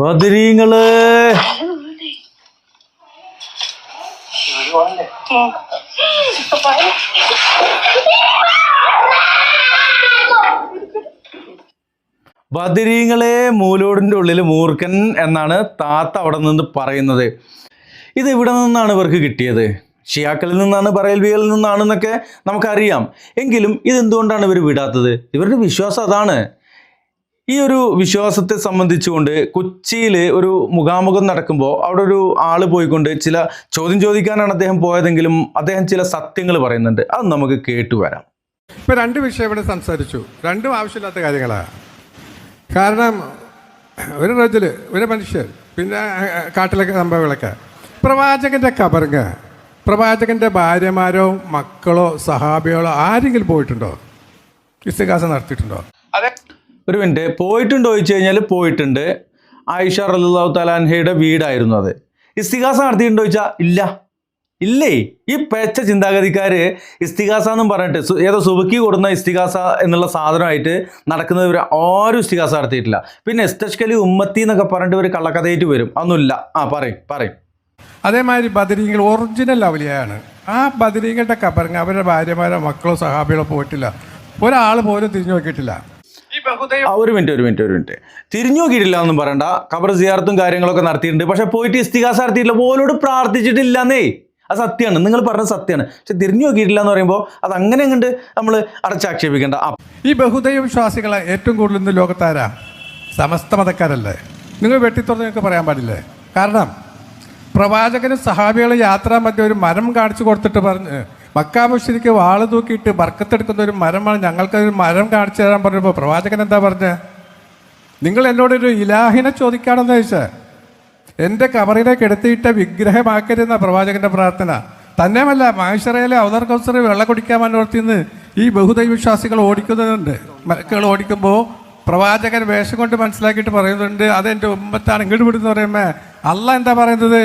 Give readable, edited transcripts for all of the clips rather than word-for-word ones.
ബദരീങ്ങള് ബദരീങ്ങളെ മൂലോടിൻ്റെ ഉള്ളിൽ മൂർഖൻ എന്നാണ് താത്ത അവിടെ നിന്ന് പറയുന്നത്. ഇത് ഇവിടെ നിന്നാണ് ഇവർക്ക് കിട്ടിയത്. ഷിയാക്കളിൽ നിന്നാണ്, ബറേൽവികളിൽ നിന്നാണെന്നൊക്കെ നമുക്കറിയാം. എങ്കിലും ഇതെന്തുകൊണ്ടാണ് ഇവർ വിടാത്തത്? ഇവരുടെ വിശ്വാസം അതാണ്. ഈ ഒരു വിശ്വാസത്തെ സംബന്ധിച്ചുകൊണ്ട് കൊച്ചിയിൽ ഒരു മുഖാമുഖം നടക്കുമ്പോൾ അവിടെ ഒരു ആൾ പോയിക്കൊണ്ട് ചില ചോദ്യം ചോദിക്കാനാണ് അദ്ദേഹം പോയതെങ്കിലും അദ്ദേഹം ചില സത്യങ്ങൾ പറയുന്നുണ്ട്. അത് നമുക്ക് കേട്ടുവരാം. ഇപ്പോൾ രണ്ട് വിഷയം ഇവിടെ സംസാരിച്ചു. രണ്ടും ആവശ്യമില്ലാത്ത കാര്യങ്ങളാണ്. കാരണം ഒരു റജല്, ഒരു മനുഷ്യർ, പിന്നെ കാട്ടിലൊക്കെ സംഭവങ്ങളൊക്കെ. പ്രവാചകൻ്റെ കബറിങ്ങ്, പ്രവാചകൻ്റെ ഭാര്യമാരോ മക്കളോ സഹാബികളോ ആരെങ്കിലും പോയിട്ടുണ്ടോ? ഇസ്തിഗാസ നടത്തിയിട്ടുണ്ടോ? അതെ, ഒരു മിനിറ്റ്. പോയിട്ടുണ്ടോ ചോദിച്ചു കഴിഞ്ഞാൽ പോയിട്ടുണ്ട്. ആയിഷ റളിയല്ലാഹു തആല അൻഹയുടെ വീടായിരുന്നു അത്. ഇസ്തിഗാസ നടത്തിയിട്ടുണ്ടോ ചോദിച്ചാൽ ഇല്ല, ഇല്ലേ. ഈ പെച്ച ചിന്താഗതിക്കാർ ഇസ്തിഗാസ എന്നും പറഞ്ഞിട്ട് ഏതോ സുബക്കി കൊടുക്കുന്ന ഇസ്തിഗാസ എന്നുള്ള സാധനമായിട്ട് നടക്കുന്നവർ ആരും ഇസ്തിഗാസ നടത്തിയിട്ടില്ല. പിന്നെ എസ്തഷ്കലി ഉമ്മത്തി എന്നൊക്കെ പറഞ്ഞിട്ട് ഒരു കള്ളക്കഥയായിട്ട് വരും. അതൊന്നുമില്ല. പറയും. അതേമാതിരി ബദരീങ്ങൾ ഒറിജിനൽ ഔലിയാണ്. ആ ബദരീങ്ങളുടെ കബറിങ് അവരുടെ ഭാര്യമാരോ മക്കളോ സഹാബികളോ പോയിട്ടില്ല. ഒരാൾ പോലും തിരിഞ്ഞു നോക്കിയിട്ടില്ല. ഒരു മിനിറ്റ്. തിരിഞ്ഞു നോക്കിയിട്ടില്ല എന്നും പറയണ്ട. ഖബർ സിയാറത്തും കാര്യങ്ങളൊക്കെ നടത്തിയിട്ടുണ്ട്. പക്ഷെ പോയിട്ട് ഇസ്തിഗാസ നടത്തിയിട്ടില്ല, പോലോട് പ്രാർത്ഥിച്ചിട്ടില്ലെന്നേ. അത് സത്യമാണ്, നിങ്ങൾ പറഞ്ഞത് സത്യമാണ്. പക്ഷെ തിരിഞ്ഞു നോക്കിയിട്ടില്ല എന്ന് പറയുമ്പോൾ അത് അങ്ങനെ കണ്ട് നമ്മൾ അടച്ചാക്ഷേപിക്കേണ്ട. ഈ ബഹുദൈവ വിശ്വാസികളെ ഏറ്റവും കൂടുതൽ ഇന്ന് ലോകത്താരാ? സമസ്ത മതക്കാരല്ലേ? നിങ്ങൾ വെട്ടിത്തുറന്ന് നിങ്ങൾക്ക് പറയാൻ പാടില്ലേ? കാരണം പ്രവാചകനും സഹാബികളും യാത്രാ മധ്യ ഒരു മരം കാണിച്ചു കൊടുത്തിട്ട് പറഞ്ഞ് മക്കാ മുശ്രിക്ക് വാള് തൂക്കിയിട്ട് ബർക്കത്തെടുക്കുന്ന ഒരു മരമാണ്, ഞങ്ങൾക്കൊരു മരം കാണിച്ചു തരാൻ പറഞ്ഞപ്പോൾ പ്രവാചകൻ എന്താ പറഞ്ഞത്? നിങ്ങൾ എന്നോടൊരു ഇലാഹിനെ ചോദിക്കുകയാണെന്ന് ചോദിച്ചാൽ എൻ്റെ കബറിലേക്ക് എടുത്തിട്ട വിഗ്രഹമാക്കരുന്ന പ്രവാചകൻ്റെ പ്രാർത്ഥന. തന്നെയുമല്ല, മാഹിശറയിലെ അവതർ കൗസറി വെള്ളം കുടിക്കാൻ മനോർത്തിന്ന് ഈ ബഹുദൈവ വിശ്വാസികൾ ഓടിക്കുന്നുണ്ട്. മലക്കുകൾ ഓടിക്കുമ്പോൾ പ്രവാചകൻ വേഷം കൊണ്ട് മനസ്സിലാക്കിയിട്ട് പറയുന്നുണ്ട്, അതെൻ്റെ ഉമ്മത്താണ് ഇങ്ങോട്ട് വിടുന്ന് പറയുമ്പോൾ അള്ളാഹ് എന്താ പറയുന്നത്?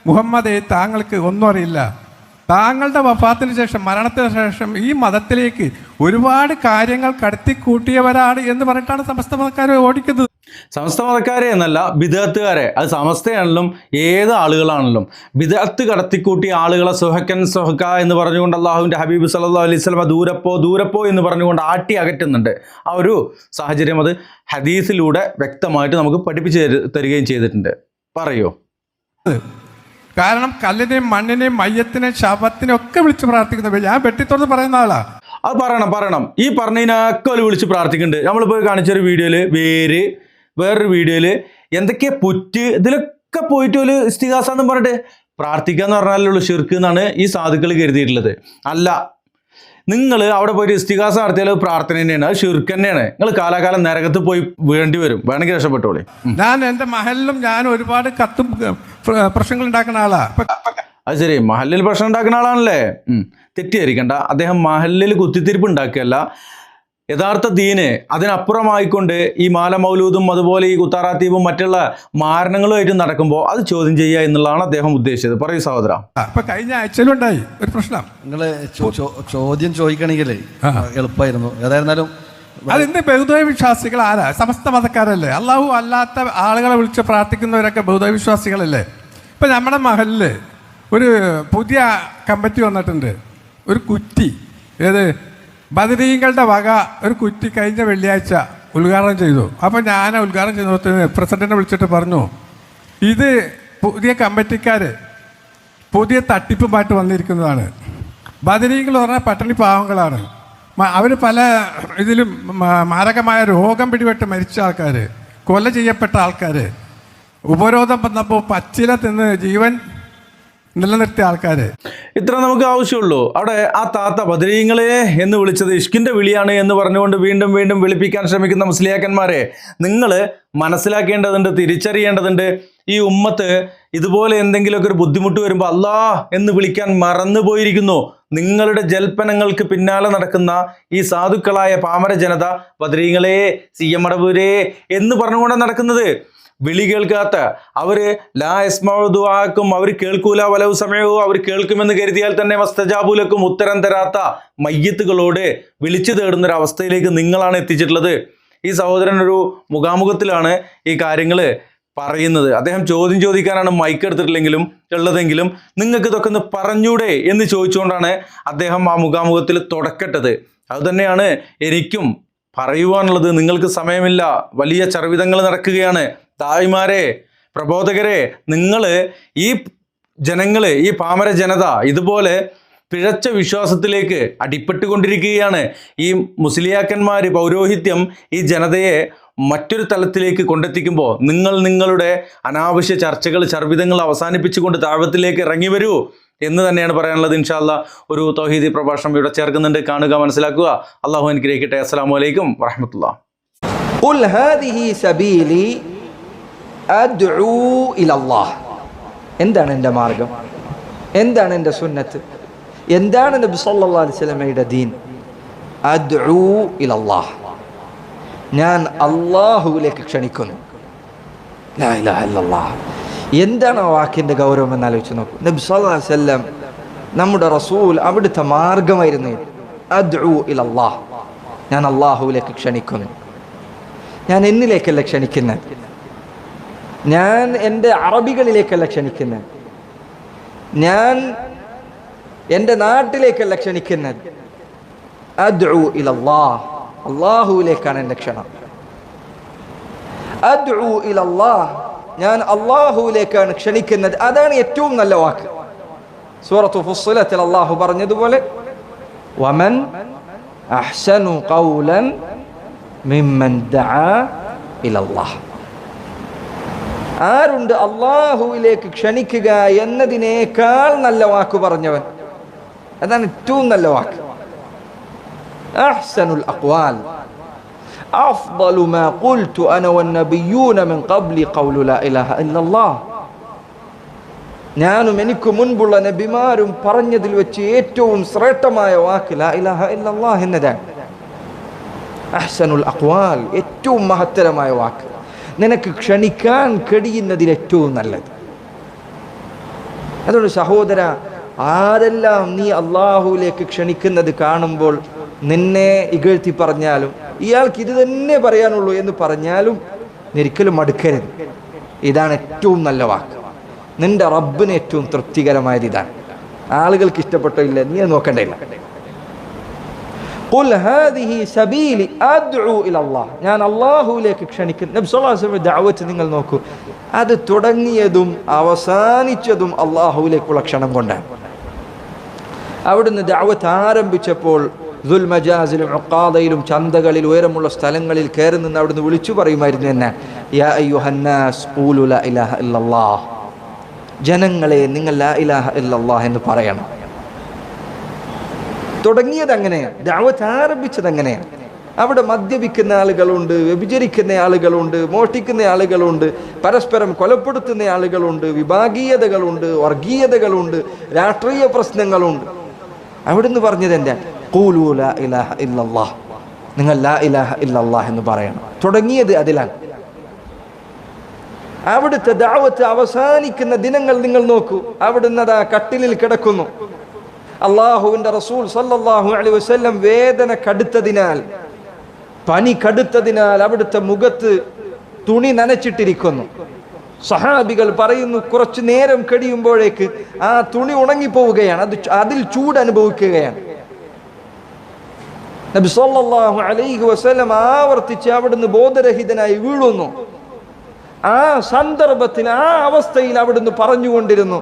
മുഹമ്മദേ, താങ്കൾക്ക് ഒന്നും അറിയില്ല. താങ്കളുടെ വഫാത്തിന് ശേഷം, മരണത്തിന് ശേഷം ഈ മതത്തിലേക്ക് ഒരുപാട് കാര്യങ്ങൾ കടത്തിക്കൂട്ടിയവരാണ് എന്ന് പറഞ്ഞിട്ടാണ് സമസ്ത മതക്കാരെ ഓടിക്കുന്നത്. സമസ്ത മതക്കാരെ എന്നല്ല, ബിദഅത്തുകാരെ. അത് സമസ്തയാണെങ്കിലും ഏത് ആളുകളാണെങ്കിലും ബിദഅത്ത് കടത്തിക്കൂട്ടിയ ആളുകളെ സുഹക്ക എന്ന് പറഞ്ഞുകൊണ്ട് അള്ളാഹുവിൻ്റെ ഹബീബ് സല്ലല്ലാഹു അലൈഹി വസല്ലം ദൂരപ്പോ എന്ന് പറഞ്ഞുകൊണ്ട് ആട്ടി അകറ്റുന്നുണ്ട്. ആ ഒരു സാഹചര്യം അത് ഹദീസിലൂടെ വ്യക്തമായിട്ട് നമുക്ക് പഠിപ്പിച്ച് തരികയും ചെയ്തിട്ടുണ്ട്. പറയോ? കാരണം കല്ലിനെയും മണ്ണിനെയും മയ്യത്തിനെയും ശവത്തിനെയും ഒക്കെ വിളിച്ച് പ്രാർത്ഥിക്കുന്നത് ഞാൻ വെട്ടിത്തുറന്ന് പറയുന്ന ആളാ. അത് പറയണം. ഈ പറഞ്ഞതിനൊക്കെ വിളിച്ച് പ്രാർത്ഥിക്കുന്നുണ്ട്. നമ്മളിപ്പോൾ കാണിച്ചൊരു വീഡിയോയിൽ വേറൊരു വീഡിയോയിൽ എന്തൊക്കെയാ പുറ്റ്, ഇതിലൊക്കെ പോയിട്ട് ഒരു ഇസ്തിഗാസ എന്നും പറഞ്ഞിട്ട് പ്രാർത്ഥിക്കുക എന്ന് പറഞ്ഞാലുള്ള ഷിർക്ക് എന്നാണ് ഈ സാധുക്കൾ കരുതിയിട്ടുള്ളത്. അല്ല, നിങ്ങൾ അവിടെ പോയിട്ട് ഇസ്തിഗാസ നടത്തിയാൽ പ്രാർത്ഥന തന്നെയാണ്, അത് ഷിർക്ക് തന്നെയാണ്. നിങ്ങൾ കാലാകാലം നരകത്ത് പോയി വീഴേണ്ടി വരും. വേണമെങ്കിൽ രക്ഷപ്പെട്ടോളി. ഞാൻ എൻ്റെ മഹലിലും ഞാൻ ഒരുപാട് കത്തും പ്രശ്നങ്ങൾ ഉണ്ടാക്കുന്ന ആളാ. അത് ശരി, മഹല്ലിൽ പ്രശ്നം ഉണ്ടാക്കുന്ന ആളാണല്ലേ? തെറ്റിദ്ധരിക്കണ്ട. അദ്ദേഹം മഹല്ലിൽ കുത്തിത്തിരിപ്പ് ഉണ്ടാക്കിയല്ല. യഥാർത്ഥ ദീന് അതിനപ്പുറമായിക്കൊണ്ട് ഈ മാല മൗലൂദും അതുപോലെ ഈ കുത്താറാത്തീബും മറ്റുള്ള മാരണങ്ങളുമായിട്ട് നടക്കുമ്പോൾ അത് ചോദ്യം ചെയ്യുക എന്നുള്ളതാണ് അദ്ദേഹം ഉദ്ദേശിച്ചത്. പറയൂ സഹോദര. അപ്പൊ കഴിഞ്ഞ ആഴ്ചയിലുണ്ടായി ഒരു പ്രശ്നം. നിങ്ങൾ ചോദ്യം ചോദിക്കണമെങ്കിൽ എളുപ്പമായിരുന്നു. ഏതായിരുന്നാലും അതിന്റെ ബഹുദൈവ വിശ്വാസികൾ ആരാ? സമസ്ത മതക്കാരല്ലേ? അള്ളാഹു അല്ലാത്ത ആളുകളെ വിളിച്ച് പ്രാർത്ഥിക്കുന്നവരൊക്കെ ബഹുദൈവ വിശ്വാസികളല്ലേ? ഇപ്പൊ നമ്മുടെ മഹലില് ഒരു പുതിയ കമ്മിറ്റി വന്നിട്ടുണ്ട്. ഒരു കുറ്റി, ഏത് ബദരീങ്ങളുടെ വക ഒരു കുറ്റി കഴിഞ്ഞ വെള്ളിയാഴ്ച ഉദ്ഘാടനം ചെയ്തു. അപ്പോൾ ഞാൻ ഉദ്ഘാടനം ചെയ്തപ്പോൾ പ്രസിഡന്റിനെ വിളിച്ചിട്ട് പറഞ്ഞു, ഇത് പുതിയ കമ്മിറ്റിക്കാർ പുതിയ തട്ടിപ്പുമായിട്ട് വന്നിരിക്കുന്നതാണ്. ബദരീങ്ങൾ പറഞ്ഞാൽ പട്ടിണി പാവങ്ങളാണ്. അവർ പല ഇതിലും മാരകമായ രോഗം പിടിപെട്ട് മരിച്ച ആൾക്കാർ, കൊല ചെയ്യപ്പെട്ട ആൾക്കാർ, ഉപരോധം വന്നപ്പോൾ പച്ചില തിന്ന് ജീവൻ നിലനിർത്തിയ ആൾക്കാർ. ഇത്ര നമുക്ക് ആവശ്യമുള്ളൂ. അവിടെ ആ താത്ത ബദരീങ്ങളെ എന്ന് വിളിച്ചത് ഇഷ്കിൻ്റെ വിളിയാണ് എന്ന് പറഞ്ഞുകൊണ്ട് വീണ്ടും വിളിപ്പിക്കാൻ ശ്രമിക്കുന്ന മുസ്ലിയാക്കന്മാരെ നിങ്ങൾ മനസ്സിലാക്കേണ്ടതുണ്ട്, തിരിച്ചറിയേണ്ടതുണ്ട്. ഈ ഉമ്മത്ത് ഇതുപോലെ എന്തെങ്കിലുമൊക്കെ ഒരു ബുദ്ധിമുട്ട് വരുമ്പോൾ അല്ലാഹ് എന്ന് വിളിക്കാൻ മറന്നു പോയിരിക്കുന്നു. നിങ്ങളുടെ ജൽപ്പനങ്ങൾക്ക് പിന്നാലെ നടക്കുന്ന ഈ സാധുക്കളായ പാമര ജനത ബദരീങ്ങളെ, സിയമടവൂരേ എന്ന് പറഞ്ഞുകൊണ്ടാണ് നടക്കുന്നത്. വിളി കേൾക്കാത്ത, അവർ ലാ യസ്മഉ ദുആക്കും, അവർ കേൾക്കൂല വലൗ സമയവും, അവർ കേൾക്കുമെന്ന് കരുതിയാൽ തന്നെ വസ്തജാബുലക്കും, ഉത്തരം തരാത്ത മയ്യത്തുകളോട് വിളിച്ചു തേടുന്ന ഒരു അവസ്ഥയിലേക്ക് നിങ്ങളാണ് എത്തിച്ചിട്ടുള്ളത്. ഈ സഹോദരൻ ഒരു മുഖാമുഖത്തിലാണ് ഈ കാര്യങ്ങൾ പറയുന്നത്. അദ്ദേഹം ചോദ്യം ചോദിക്കാനാണ് മൈക്ക് എടുത്തിട്ടില്ലെങ്കിലും ഉള്ളതെങ്കിലും നിങ്ങൾക്ക് ഇതൊക്കെ ഒന്ന് പറഞ്ഞൂടെ എന്ന് ചോദിച്ചുകൊണ്ടാണ് അദ്ദേഹം ആ മുഖാമുഖത്തിൽ തുടക്കട്ടത്. അതുതന്നെയാണ് എനിക്കും പറയുവാനുള്ളത്. നിങ്ങൾക്ക് സമയമില്ല, വലിയ ചർവിതങ്ങൾ നടക്കുകയാണ്. തായ്മാരെ, പ്രബോധകരെ, നിങ്ങൾ ഈ ജനങ്ങൾ, ഈ പാമര ജനത ഇതുപോലെ പിഴച്ച വിശ്വാസത്തിലേക്ക് അടിപ്പെട്ടുകൊണ്ടിരിക്കുകയാണ്. ഈ മുസ്ലിയാക്കന്മാർ, പൗരോഹിത്യം ഈ ജനതയെ മറ്റൊരു തലത്തിലേക്ക് കൊണ്ടെത്തിക്കുമ്പോൾ നിങ്ങളുടെ അനാവശ്യ ചർച്ചകൾ, ചർവിതങ്ങൾ അവസാനിപ്പിച്ചുകൊണ്ട് താഴ്വത്തിലേക്ക് ഇറങ്ങി വരൂ എന്ന് തന്നെയാണ് പറയാനുള്ളത്. ഇൻഷാ അല്ലാഹ് ഒരു തൗഹീദി പ്രഭാഷണം ഇവിടെ ചേർക്കുന്നുണ്ട്. കാണുക, മനസ്സിലാക്കുക. അള്ളാഹു അനുഗ്രഹിക്കട്ടെ. അസ്സലാമു അലൈക്കും വറഹ്മത്തുള്ളാഹി. ഖുൽ ഹാദിഹി സബീലി അദ്ഉ ഇലല്ലാഹ്. എന്താണ് എൻ്റെ മാർഗം? എന്താണ് എൻ്റെ സുന്നത്ത്? എന്താണ് നബി സല്ലല്ലാഹു അലൈഹി വസല്ലമയുടെ ദീൻ? അദ്ഉ ഇലല്ലാഹ്, ഞാൻ അല്ലാഹുവിലേക്ക് ക്ഷണിക്കുന്നു. ലാ ഇലാഹ ഇല്ലല്ലാഹ്. എന്താണ് ആ വാക്കിൻ്റെ ഗൗരവം എന്ന് ആലോചിച്ച് നോക്കൂ. നബി സല്ലല്ലാഹു അലൈഹി വസല്ലം, നമ്മുടെ റസൂൽ, അവിടുത്തെ മാർഗമായിരുന്നു അദ്ഉ ഇലല്ലാഹ്, ഞാൻ അല്ലാഹുവിലേക്ക് ക്ഷണിക്കുന്നു. ഞാൻ എന്നിലേക്കല്ല ക്ഷണിക്കുന്നത്, ഞാൻ എൻ്റെ അറബികളിലേക്കല്ല ക്ഷണിക്കുന്നത്, ഞാൻ എൻ്റെ നാട്ടിലേക്കല്ല ക്ഷണിക്കുന്നത്. അദ്ഉ ഇലല്ലാഹ്, അല്ലാഹുവിലേക്കാണ് എൻ്റെ ക്ഷണം. അദ്ഉ ഇലല്ലാഹ്, ഞാൻ അല്ലാഹുവിലേക്കാണ് ക്ഷണിക്കുന്നത്. അതാണ് ഏറ്റവും നല്ല വാക്ക്. സൂറത്തു ഫുസ്സിലത്തിൽ അല്ലാഹു പറഞ്ഞതുപോലെ വമൻ അഹ്സനു ഖൗലൻ മിമ്മൻ ദഅ ഇലല്ലാഹ്. ആരുണ്ട് അല്ലാഹുവിലേക്ക് ക്ഷണിക്കുക എന്നതിനേക്കാൾ നല്ല വാക്ക് പറഞ്ഞവൻ? അതാണ് ഏറ്റവും നല്ല വാക്ക്. അഹ്സനുൽ അഖ്വാൽ അഫ്ളലു മാ ഖുൽതു അന വന്നബിയ്യൂന മിൻ ഖബ്ലി ഖൗലു ലാ ഇലാഹ ഇല്ലല്ലാഹ്. ഞാനും എനിക്ക് മുൻപുള്ള നബിമാരും പറഞ്ഞതിൽ വെച്ച് ഏറ്റവും ശ്രേഷ്ഠമായ വാക്ക് ലാ ഇലാഹ ഇല്ലല്ലാഹ് എന്നതാണ്. അഹ്സനുൽ അഖ്വാൽ, ഏറ്റവും മഹത്തരമായ വാക്ക്, നിനക്ക് ക്ഷണിക്കാൻ കഴിയുന്നതിൽ ഏറ്റവും നല്ലത്. അതുകൊണ്ട് സഹോദര, ആരെല്ലാം നീ അള്ളാഹുവിലേക്ക് ക്ഷണിക്കുന്നത് കാണുമ്പോൾ നിന്നെ ഇകഴ്ത്തി പറഞ്ഞാലും, ഇയാൾക്ക് ഇത് തന്നെ പറയാനുള്ളൂ എന്ന് പറഞ്ഞാലും ഒരിക്കലും മടുക്കരുത്. ഇതാണ് ഏറ്റവും നല്ല വാക്ക്. നിന്റെ റബ്ബിന് ഏറ്റവും തൃപ്തികരമായത് ഇതാണ്. ആളുകൾക്ക് ഇഷ്ടപ്പെട്ടോ ഇല്ല നീ നോക്കണ്ടേയില്ല. ഖുൽ ഹാദിഹി സബീലി അദ്ഉ ഇലല്ലാഹ്, ഞാൻ അല്ലാഹുവിലേക്ക് ക്ഷണിക്കുന്നു. നബി സല്ലല്ലാഹു അലൈഹി വസല്ലം ദഅവത്ത് നിങ്ങൾ നോക്കൂ, അത് തുടങ്ങിയതും അവസാനിച്ചതും അല്ലാഹുവിലേക്കുള്ള ക്ഷണം കൊണ്ടാണ്. അവിടുന്ന് ദഅവത്ത് ആരംഭിച്ചപ്പോൾ ദുൽമജാസിലും ഉഖാദയിലും ചന്തകളിൽ ഉയരമുള്ള സ്ഥലങ്ങളിൽ കയറി നിന്ന് അവിടുന്ന് വിളിച്ചു പറയുമായിരുന്നു എന്നെ, യാ അയ്യുഹന്നാസ് ഖൂലു ലാ ഇലാഹ ഇല്ലല്ലാഹ്, ജനങ്ങളെ നിങ്ങൾ ലാ ഇലാഹ ഇല്ലല്ലാഹ് എന്ന് പറയണം. തുടങ്ങിയത് അങ്ങനെയാണ്, ദഅവത്ത് ആരംഭിച്ചത് അങ്ങനെയാണ്. അവിടെ മദ്യപിക്കുന്ന ആളുകളുണ്ട്, വ്യഭിചരിക്കുന്ന ആളുകളുണ്ട്, മോഷ്ടിക്കുന്ന ആളുകളുണ്ട്, പരസ്പരം കൊലപ്പെടുത്തുന്ന ആളുകളുണ്ട്, വിഭാഗീയതകളുണ്ട്, വർഗീയതകളുണ്ട്, രാഷ്ട്രീയ പ്രശ്നങ്ങളുണ്ട്. അവിടുന്ന് പറഞ്ഞത് എന്താ? ഖൂലു ലാ ഇലാഹ ഇല്ലല്ലാഹ്, നിങ്ങൾ ലാ ഇലാഹ ഇല്ലല്ലാഹ് എന്ന് പറയണം. തുടങ്ങിയത് അതിലാണ്. അവിടുത്തെ ദഅവത്ത് അവസാനിക്കുന്ന ദിനങ്ങൾ നിങ്ങൾ നോക്കൂ. അവിടുന്ന് അതാ കട്ടിലിൽ കിടക്കുന്നു. അള്ളാഹുവിന്റെ റസൂൽ സല്ലല്ലാഹു അലൈഹി വസല്ലം വേദന കടുത്തതിനാൽ, പനി കടുത്തതിനാൽ അവിടുത്തെ മുഖത്ത് തുണി നനച്ചിട്ടിരിക്കുന്നു. സഹാബികൾ പറയുന്നു, കുറച്ചു നേരം കഴിയുമ്പോഴേക്ക് ആ തുണി ഉണങ്ങിപ്പോവുകയാണ്, അതിൽ ചൂട് അനുഭവിക്കുകയാണ്. നബി സല്ലല്ലാഹു അലൈഹി വസല്ലം ആവർത്തിച്ച് അവിടുന്ന് ബോധരഹിതനായി വീഴുന്നു. ആ സന്ദർഭത്തിൽ, ആ അവസ്ഥയിൽ അവിടുന്ന് പറഞ്ഞുകൊണ്ടിരുന്നു,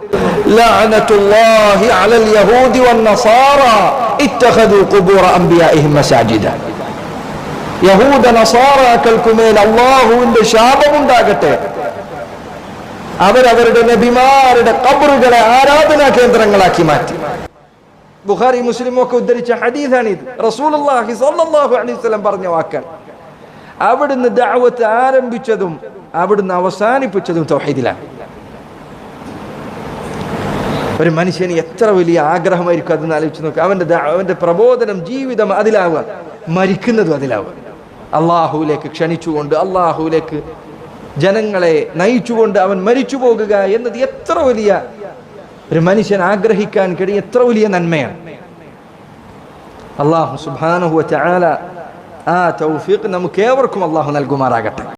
ലഅനത്തുല്ലാഹി അലൽ യഹൂദി വന്നസാറ ഇത്തഖദു ഖുബൂറ അംബിയാഇഹിം മസാജിദ. യഹൂദ നസാറാക്കൾക്കുമേൽ അല്ലാഹുവിന്റെ ശാപമുണ്ടാകട്ടെ, അവരവരുടെ നബിമാരുടെ ഖബറുകളെ ആരാധനാ കേന്ദ്രങ്ങളാക്കി മാറ്റി. ബുഖാരി മുസ്ലിം ഒക്കെ ഉദ്ധരിച്ച ഹദീസാണിത്. റസൂലുള്ളാഹി സ്വല്ലല്ലാഹു അലൈഹി വസല്ലം പറഞ്ഞ വാക്കാണ്. അവിടുന്ന് ദഅവത്ത് ആരംഭിച്ചതും അവിടുന്ന് അവസാനിപ്പിച്ചതും തൗഹീദിലാണ്. ഒരു മനുഷ്യന് എത്ര വലിയ ആഗ്രഹമായിരിക്കും അതെന്ന് ആലോചിച്ച് നോക്കുക. അവന്റെ പ്രബോധനം, ജീവിതം അതിലാവുക, മരിക്കുന്നതും അതിലാവുക. അള്ളാഹുവിലേക്ക് ക്ഷണിച്ചുകൊണ്ട്, അള്ളാഹുവിലേക്ക് ജനങ്ങളെ നയിച്ചുകൊണ്ട് അവൻ മരിച്ചു പോകുക എന്നത് എത്ര വലിയ ഒരു മനുഷ്യൻ ആഗ്രഹിക്കാൻ കഴിയും, എത്ര വലിയ നന്മയാണ്. അല്ലാഹു സുബ്ഹാനഹു വ തആല ആ തൗഫീഖ് നമുക്ക് ഏവർക്കും അല്ലാഹു നൽകുമാറാകട്ടെ.